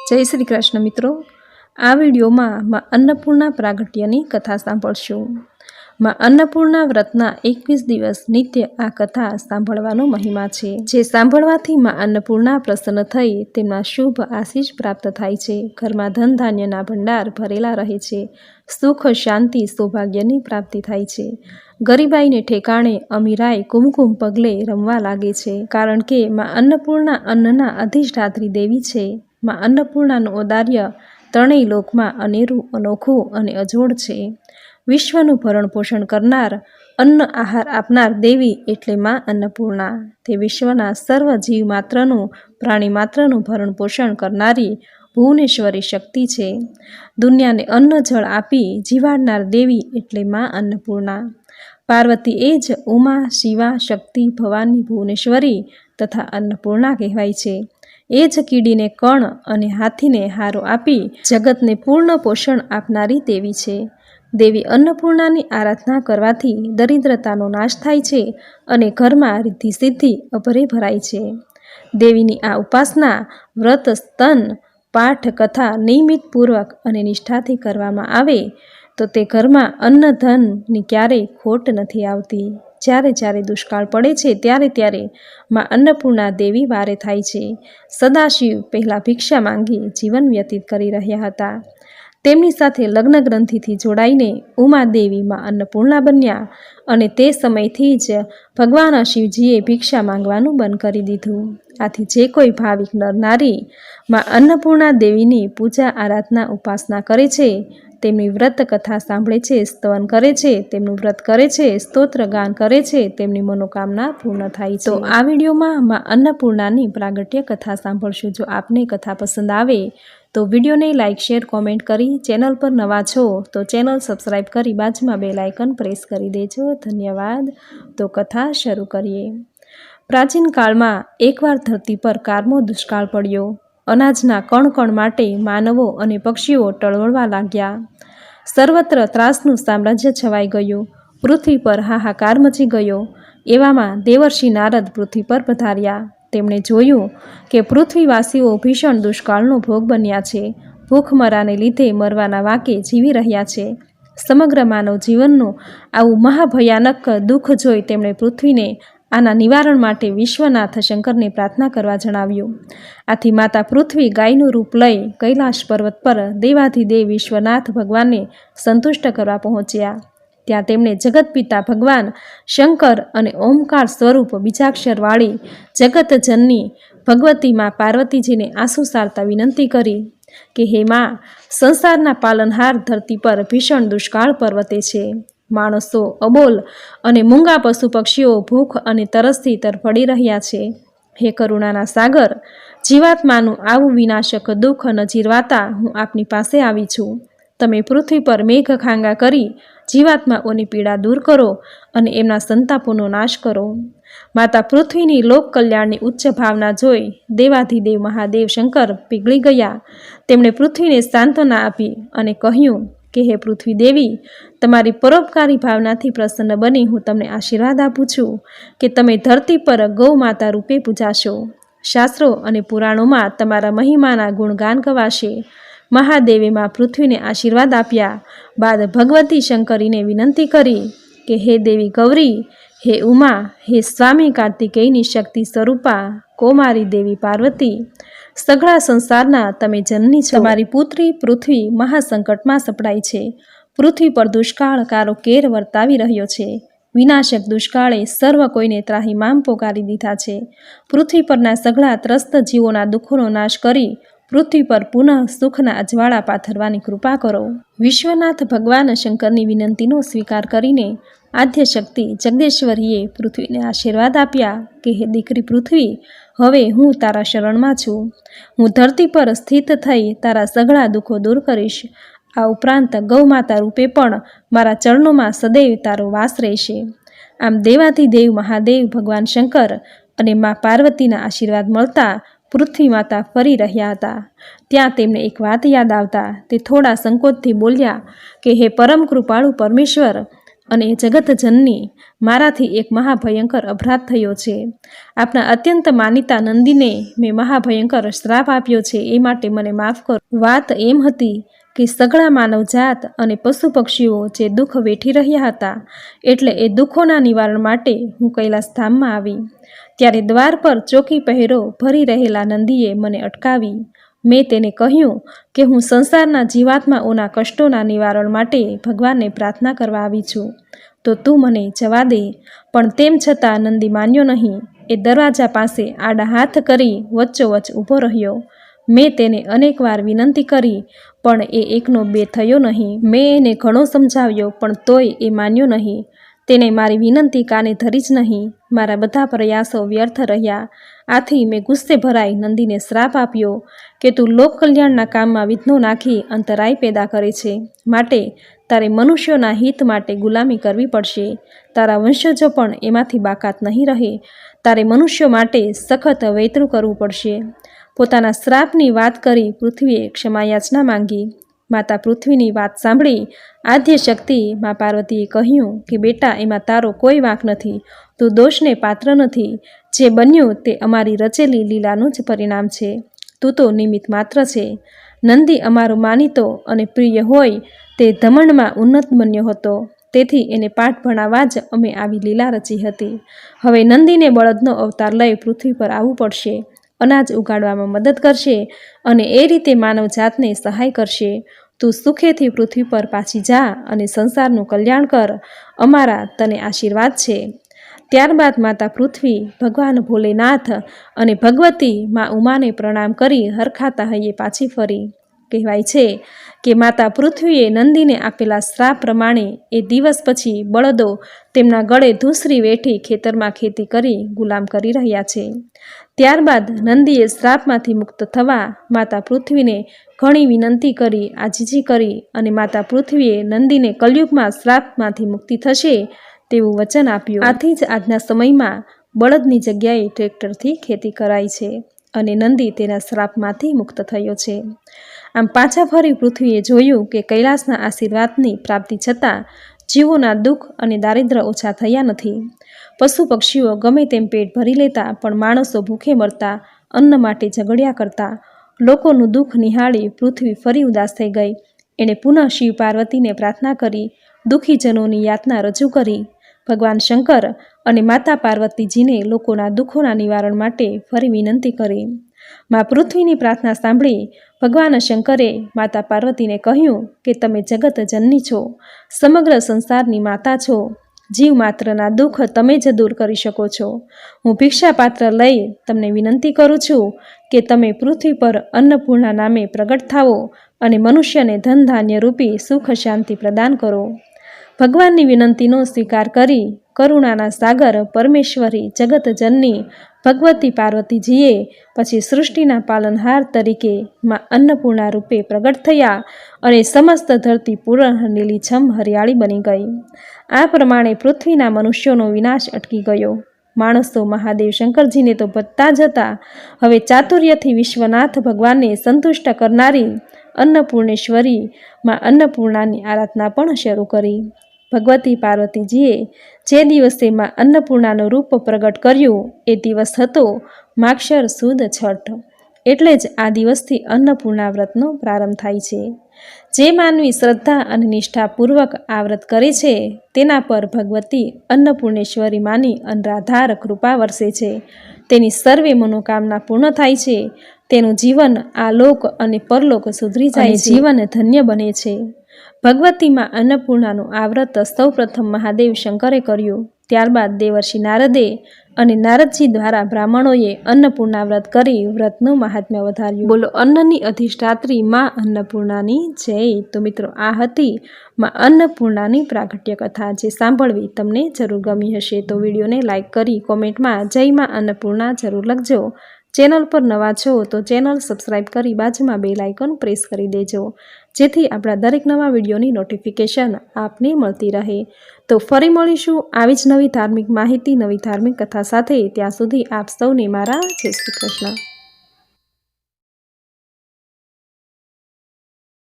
જય શ્રી કૃષ્ણ મિત્રો, આ વિડીયોમાં માં અન્નપૂર્ણા પ્રાગટ્યની કથા સાંભળશું। માં અન્નપૂર્ણા વ્રતના 21 દિવસ નિત્ય આ કથા સાંભળવાનો મહિમા છે, જે સાંભળવાથી માં અન્નપૂર્ણા પ્રસન્ન થઈ તેમના શુભ આશીષ પ્રાપ્ત થાય છે। ઘરમાં ધન ધાન્યના ભંડાર ભરેલા રહે છે, સુખ શાંતિ સૌભાગ્યની પ્રાપ્તિ થાય છે। ગરીબાઈને ઠેકાણે અમીરાય કુમકુમ પગલે રમવા લાગે છે, કારણ કે માં અન્નપૂર્ણા અન્નના અધિષ્ઠાત્રી દેવી છે। માં અન્નપૂર્ણાનું ઔદાર્ય ત્રણેય લોકમાં અનેરું, અનોખું અને અજોડ છે। વિશ્વનું ભરણ પોષણ કરનાર, અન્ન આહાર આપનાર દેવી એટલે માં અન્નપૂર્ણા। તે વિશ્વના સર્વ જીવ માત્રનું, પ્રાણી માત્રનું ભરણ પોષણ કરનારી ભુવનેશ્વરી શક્તિ છે। દુનિયાને અન્ન જળ આપી જીવાડનાર દેવી એટલે માં અન્નપૂર્ણા। પાર્વતી એ જ ઉમા, શિવા, શક્તિ, ભવાની, ભુવનેશ્વરી તથા અન્નપૂર્ણા કહેવાય છે। એ જ કીડીને કણ અને હાથીને હારો આપી જગતને પૂર્ણ પોષણ આપનારી દેવી છે। દેવી અન્નપૂર્ણાની આરાધના કરવાથી દરિદ્રતાનો નાશ થાય છે અને ઘરમાં રિદ્ધિ સિદ્ધિ અભરે ભરાય છે। દેવીની આ ઉપાસના વ્રત, સ્તન, પાઠ, કથા નિયમિતપૂર્વક અને નિષ્ઠાથી કરવામાં આવે તો તે ઘરમાં અન્ન ધનની ક્યારેય ખોટ નથી આવતી। જ્યારે જ્યારે દુષ્કાળ પડે છે ત્યારે માં અન્નપૂર્ણા દેવી વારે થાય છે। સદાશિવ પહેલાં ભિક્ષા માંગી જીવન વ્યતીત કરી રહ્યા હતા। તેમની સાથે લગ્ન ગ્રંથિથી જોડાઈને ઉમાદેવી માં અન્નપૂર્ણા બન્યા અને તે સમયથી જ ભગવાન શિવજીએ ભિક્ષા માંગવાનું બંધ કરી દીધું। આથી જે કોઈ ભાવિક નર નારી માં અન્નપૂર્ણા દેવીની પૂજા આરાધના ઉપાસના કરે છે, તેમની વ્રત કથા સાંભળે છે, સ્તવન કરે છે, તેમનું વ્રત કરે છે, સ્તોત્ર ગાન કરે છે, તેમની મનોકામના પૂર્ણ થાય છે। તો આ વિડીયોમાં માં અન્નપૂર્ણાની પ્રાગટ્ય કથા સાંભળશું। જો આપને કથા પસંદ આવે તો વિડીયોને લાઇક, શેર, કોમેન્ટ કરી, ચેનલ પર નવા છો તો ચેનલ સબસ્ક્રાઈબ કરી બાજુમાં બેલ આઇકન પ્રેસ કરી દેજો। ધન્યવાદ। તો કથા શરૂ કરીએ। પ્રાચીન કાળમાં એકવાર ધરતી પર કારમો દુષ્કાળ પડ્યો। અનાજના કણ કણ માટે માનવો અને પક્ષીઓ ટળવળવા લાગ્યા। સર્વત્ર ત્રાસનું સામ્રાજ્ય છવાઈ ગયું। પૃથ્વી પર હાહાકાર મચી ગયો। એવામાં દેવર્ષિ નારદ પૃથ્વી પર પધાર્યા। તેમણે જોયું કે પૃથ્વીવાસીઓ ભીષણ દુષ્કાળનો ભોગ બન્યા છે। ભૂખમરાને લીધે મરવાના વાંકે જીવી રહ્યા છે। સમગ્ર માનવ જીવનનું આવું મહાભયાનક દુઃખ જોઈ તેમણે પૃથ્વીને આના નિવારણ માટે વિશ્વનાથ શંકરને પ્રાર્થના કરવા જણાવ્યું। આથી માતા પૃથ્વી ગાયનું રૂપ લઈ કૈલાશ પર્વત પર દેવાધિદેવ વિશ્વનાથ ભગવાનને સંતુષ્ટ કરવા પહોંચ્યા। ત્યાં તેમણે જગતપિતા ભગવાન શંકર અને ઓમકાર સ્વરૂપ બીજાક્ષરવાળી જગતજનની ભગવતી માં પાર્વતીજીને આંસુ સારતા વિનંતી કરી કે હે માં, સંસારના પાલનહાર ધરતી પર ભીષણ દુષ્કાળ પર્વતે છે। માણસો અબોલ અને મૂંગા પશુ પક્ષીઓ ભૂખ અને તરસથી તરફડી રહ્યા છે। હે કરુણાના સાગર, જીવાત્માનું આવું વિનાશક દુઃખ નજીરવાતા હું આપની પાસે આવી છું। તમે પૃથ્વી પર મેઘ ખાંગા કરી જીવાત્માઓની પીડા દૂર કરો અને એમના સંતાપોનો નાશ કરો। માતા પૃથ્વીની લોક કલ્યાણની ઉચ્ચ ભાવના જોઈ દેવાધિદેવ મહાદેવ શંકર પીગળી ગયા। તેમણે પૃથ્વીને સાંત્વના આપી અને કહ્યું કે હે પૃથ્વી દેવી, તમારી પરોપકારી ભાવનાથી પ્રસન્ન બની હું તમને આશીર્વાદ આપું છું કે તમે ધરતી પર ગૌ માતા રૂપે પૂજાશો। શાસ્ત્રો અને પુરાણોમાં તમારા મહિમાના ગુણગાન ગવાશે। મહાદેવે માં પૃથ્વીને આશીર્વાદ આપ્યા બાદ ભગવતી શંકરીને વિનંતી કરી કે હે દેવી ગૌરી, હે ઉમા, હે સ્વામી કાર્તિકેયની શક્તિ સ્વરૂપા કૌમારી દેવી પાર્વતી, સઘળા સંસારના તમે જનની છો। તમારી પુત્રી પૃથ્વી મહાસંકટમાં સપડાઈ છે। પૃથ્વી પર દુષ્કાળ કારો કેર વર્તાવી રહ્યો છે। વિનાશક દુષ્કાળે સર્વ કોઈને ત્રાહિમામ પોકારી દીધા છે। પૃથ્વી પરના સઘળા ત્રસ્ત જીવોના દુઃખોનો નાશ કરી પૃથ્વી પર પુનઃ સુખના અજવાળા પાથરવાની કૃપા કરો। વિશ્વનાથ ભગવાન શંકરની વિનંતીનો સ્વીકાર કરીને આદ્ય શક્તિ જગદેશ્વરીએ પૃથ્વીને આશીર્વાદ આપ્યા કે હે દીકરી પૃથ્વી, હવે હું તારા શરણમાં છું। હું ધરતી પર સ્થિત થઈ તારા સઘળા દુઃખો દૂર કરીશ। આ ઉપરાંત ગૌમાતા રૂપે પણ મારા ચરણોમાં સદૈવ તારો વાસ રહેશે। આમ દેવાધિદેવ મહાદેવ ભગવાન શંકર અને મા પાર્વતીના આશીર્વાદ મળતા પૃથ્વી માતા ફરી રહ્યા હતા। ત્યાં તેમને એક વાત યાદ આવતા તે થોડા સંકોચથી બોલ્યા કે હે પરમ કૃપાળુ પરમેશ્વર, અને જગતજનની મારાથી એક મહાભયંકર અપરાધ થયો છે. આપના અત્યંત માનીતા નંદીને મેં મહાભયંકર શ્રાપ આપ્યો છે, એ માટે મને માફ કરો. વાત એમ હતી કે સઘળા માનવજાત અને પશુ પક્ષીઓ જે દુઃખ વેઠી રહ્યા હતા, એટલે એ દુઃખોના નિવારણ માટે હું કૈલાસ ધામમાં આવી. ત્યારે દ્વાર પર ચોકી પહેરો ભરી રહેલા નંદીએ મને અટકાવી. મેં તેને કહ્યું કે હું સંસારના જીવાત્માઓના કષ્ટોના નિવારણ માટે ભગવાનને પ્રાર્થના કરવા આવી છું, તો તું મને જવા દે. પણ તેમ છતાં નંદી માન્યો નહીં. એ દરવાજા પાસે આડા હાથ કરી વચ્ચોવચ્ચ ઊભો રહ્યો. મેં તેને અનેકવાર વિનંતી કરી, પણ એ એકનો બે થયો નહીં. મેં એને ઘણો સમજાવ્યો, પણ તોય એ માન્યો નહીં. તેને મારી વિનંતી કાને ધરી જ નહીં. મારા બધા પ્રયાસો વ્યર્થ રહ્યા. આથી મેં ગુસ્સે ભરાઈ નંદીને શ્રાપ આપ્યો કે તું લોક કલ્યાણના કામમાં વિઘ્નો નાખી અંતરાય પેદા કરે છે, માટે તારે મનુષ્યોના હિત માટે ગુલામી કરવી પડશે. તારા વંશજો પણ એમાંથી બાકાત નહીં રહે. તારે મનુષ્યો માટે સખત વૈતરું કરવું પડશે. પોતાના શ્રાપની વાત કરી પૃથ્વીએ ક્ષમાયાચના માંગી. માતા પૃથ્વીની વાત સાંભળી આદ્ય શક્તિ મા પાર્વતીએ કહ્યું કે બેટા, એમાં તારો કોઈ વાંક નથી. તું દોષને પાત્ર નથી. જે બન્યું તે અમારી રચેલી લીલાનું જ પરિણામ છે. તું તો નિમિત્ત માત્ર છે. નંદી અમારો માનીતો અને પ્રિય હોય તે ધમંડમાં ઉન્નત બન્યો હતો, તેથી એને પાઠ ભણાવવા જ અમે આવી લીલા રચી હતી. હવે નંદીને બળદનો અવતાર લઈ પૃથ્વી પર આવવું પડશે. અનાજ ઉગાડવામાં મદદ કરશે અને એ રીતે માનવ જાતને સહાય કરશે. તું સુખેથી પૃથ્વી પર પાછી જા અને સંસારનું કલ્યાણ કર. અમારા તને આશીર્વાદ છે. ત્યારબાદ માતા પૃથ્વી, ભગવાન ભોલેનાથ અને ભગવતી મા ઉમાને પ્રણામ કરી હરખાતા હૈયે પાછી ફરી. કહેવાય છે કે માતા પૃથ્વીએ નંદીને આપેલા શ્રાપ પ્રમાણે એ દિવસ પછી બળદો તેમના ગળે ધૂસરી વેઠી ખેતરમાં ખેતી કરી ગુલામ કરી રહ્યા છે. ત્યારબાદ નંદીએ શ્રાપમાંથી મુક્ત થવા માતા પૃથ્વીને ઘણી વિનંતી કરી, આજીજી કરી, અને માતા પૃથ્વીએ નંદીને કલયુગમાં શ્રાપમાંથી મુક્તિ થશે તેવું વચન આપ્યું. આથી જ આજના સમયમાં બળદની જગ્યાએ ટ્રેક્ટરથી ખેતી કરાય છે અને નંદી તેના શ્રાપમાંથી મુક્ત થયો છે. આમ પાછા ફરી પૃથ્વીએ જોયું કે કૈલાસના આશીર્વાદની પ્રાપ્તિ છતાં જીવોના દુઃખ અને દારિદ્ર ઓછા થયા નથી. પશુ પક્ષીઓ ગમે તેમ પેટ ભરી લેતા, પણ માણસો ભૂખે મરતા, અન્ન માટે ઝઘડ્યા કરતા. લોકોનું દુઃખ નિહાળી પૃથ્વી ફરી ઉદાસ થઈ ગઈ. એણે પુનઃ શિવ પાર્વતીને પ્રાર્થના કરી, દુઃખીજનોની યાતના રજૂ કરી. ભગવાન શંકર અને માતા પાર્વતીજીને લોકોના દુઃખોના નિવારણ માટે ફરી વિનંતી કરી. મા પૃથ્વીની પ્રાર્થના સાંભળી ભગવાન શંકરે માતા પાર્વતીને કહ્યું કે તમે જગત જનની છો, સમગ્ર સંસારની માતા છો. જીવ માત્રના દુઃખ તમે જ દૂર કરી શકો છો. હું ભિક્ષાપાત્ર લઈ તમને વિનંતી કરું છું કે તમે પૃથ્વી પર અન્નપૂર્ણા નામે પ્રગટ થાવો અને મનુષ્યને ધન ધાન્ય રૂપી સુખ શાંતિ પ્રદાન કરો. ભગવાનની વિનંતીનો સ્વીકાર કરી કરુણાના સાગર પરમેશ્વરી જગતજનની ભગવતી પાર્વતીજીએ પછી સૃષ્ટિના પાલનહાર તરીકે માં અન્નપૂર્ણા રૂપે પ્રગટ થયા અને સમસ્ત ધરતી પૂર્ણ લીલીછમ હરિયાળી બની ગઈ. આ પ્રમાણે પૃથ્વીના મનુષ્યોનો વિનાશ અટકી ગયો. માણસો મહાદેવ શંકરજીને તો ભજતા જ હતા. હવે ચાતુર્યથી વિશ્વનાથ ભગવાનને સંતુષ્ટ કરનારી અન્નપૂર્ણેશ્વરી માં અન્નપૂર્ણાની આરાધના પણ શરૂ કરી. ભગવતી પાર્વતીજીએ જે દિવસે માં અન્નપૂર્ણાનું રૂપ પ્રગટ કર્યું એ દિવસ હતો માગશર સુદ છઠ. એટલે જ આ દિવસથી અન્નપૂર્ણા વ્રતનો પ્રારંભ થાય છે. જે માનવી શ્રદ્ધા અને નિષ્ઠાપૂર્વક આ વ્રત કરે છે તેના પર ભગવતી અન્નપૂર્ણેશ્વરી માની અનરાધાર કૃપા વરસે છે. તેની સર્વે મનોકામના પૂર્ણ થાય છે. તેનું જીવન આ લોક અને પરલોક સુધરી જાય છે, જીવન ધન્ય બને છે. ભગવતીમાં અન્નપૂર્ણાનું આ વ્રત સૌ પ્રથમ મહાદેવ શંકરે કર્યું. ત્યારબાદ દેવર્ષિ નારદે અને નારદજી દ્વારા બ્રાહ્મણોએ અન્નપૂર્ણા વ્રત કરી વ્રતનું મહાત્મ્ય વધાર્યું. બોલો અન્નની અધિષ્ઠાત્રી માં અન્નપૂર્ણાની જય. તો મિત્રો, આ હતી માં અન્નપૂર્ણાની પ્રાગટ્ય કથા, જે સાંભળવી તમને જરૂર ગમી હશે. તો વિડીયોને લાઇક કરી કોમેન્ટમાં જય માં અન્નપૂર્ણા જરૂર લખજો. ચેનલ પર નવા છો તો ચેનલ સબસ્ક્રાઈબ કરી બાજુમાં બેલ આઇકોન પ્રેસ કરી દેજો, જેથી આપણા દરેક નવા વિડીયોની નોટિફિકેશન આપને મળતી રહે. તો ફરી મળીશું આવી જ નવી ધાર્મિક માહિતી, નવી ધાર્મિક કથા સાથે. ત્યાં સુધી આપ સૌને મારા જય શ્રી કૃષ્ણ.